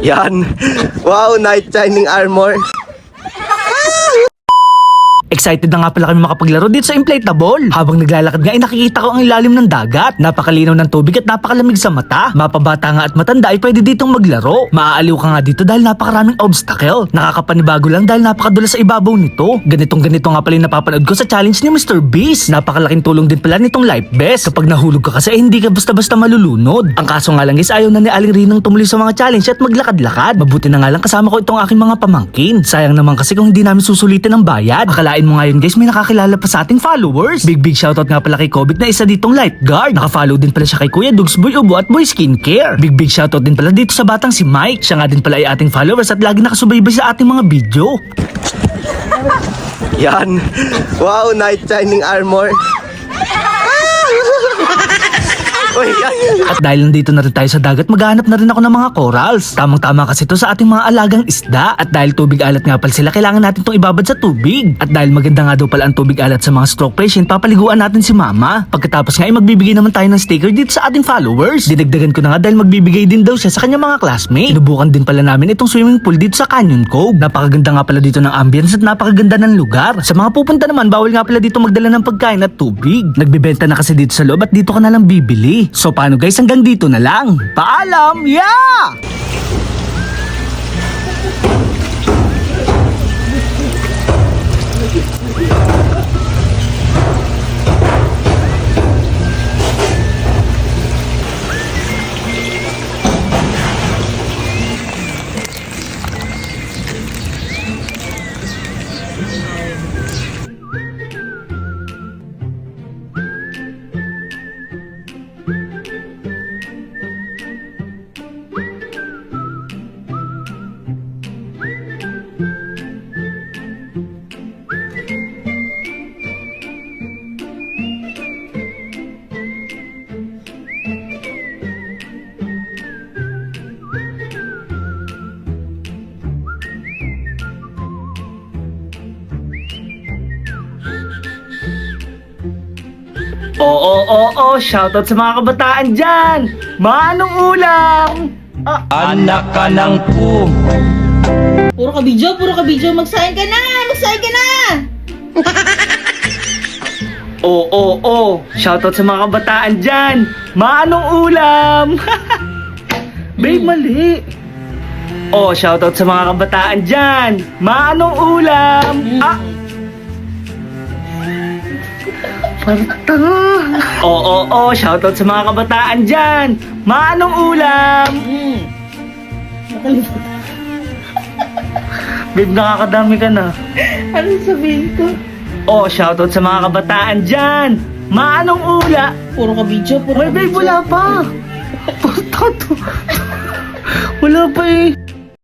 Yan. Wow, Knight Shining Armor. Excited na nga pala kami makapaglaro dito sa inflatable. Habang naglalakad nga ay nakikita ko ang ilalim ng dagat. Napakalinaw ng tubig at napakalamig sa mata. Mapabata nga at matanda ay pwede ditong maglaro. Maaaliw ka nga dito dahil napakaraming obstacle. Nakakapanibago lang dahil napakadulas sa ibabaw nito. Ganito nga pala yung napapanood ko sa challenge ni Mr. Beast. Napakalaking tulong din pala nitong life vest. Kapag nahulog ka kasi hindi ka basta-basta malulunod. Ang kaso nga lang is ayaw na ni Aling Rinang tumuloy sa mga challenge at maglakad-lakad. Mabuti na nga lang kasama ko itong aking mga pamangkin. Sayang naman kasi kung hindi namin susulitin ang bayad. Akalain mo ngayon guys, may nakakilala pa sa ating followers. Big shoutout nga pala kay Kobit na isa ditong lifeguard. Nakafollow din pala siya kay Kuya Dugs, Boy Ubo at Boy Skincare. Big shoutout din pala dito sa batang si Mike. Siya nga din pala ay ating followers at lagi nakasubaybay sa ating mga video. Yan. Wow, Knight Shining Armor. Uy, yan. At dahil nandito na rin tayo sa dagat, maghahanap na rin ako ng mga corals. Tamang-tama kasi to sa ating mga alagang isda. At dahil tubig alat nga pala sila, kailangan natin itong ibabad sa tubig. At dahil maganda nga daw pala ang tubig alat sa mga stroke patient, papaliguan natin si Mama. Pagkatapos nga ay magbibigay naman tayo ng sticker dito sa ating followers. Dinagdagan ko na nga dahil magbibigay din daw siya sa kanyang mga classmates. Sinubukan din pala namin itong swimming pool dito sa Canyon Cove. Napakaganda nga pala dito ng ambience at napakaganda ng lugar. Sa mga pupunta naman, bawal nga pala dito magdala ng pagkain at tubig. Nagbibenta na kasi dito sa loob at dito ka na lang bibili. So paano guys, hanggang dito na lang. Paalam! Yeah! Oo, shoutout sa mga kabataan dyan! Manong ulam! Anak ka ng po. Puro ka video, magsahin ka na! Oo, shoutout sa mga kabataan dyan! Manong ulam! Babe, mali! Shoutout sa mga kabataan dyan! Manong ulam! Oo, shoutout sa mga kabataan dyan! Manong ulam! Babe, nakakadami ka na. Ano sabihin ko? Shoutout sa mga kabataan dyan! Manong ula! Puro ka video, Wait, babe, wala pa! Wala pa eh!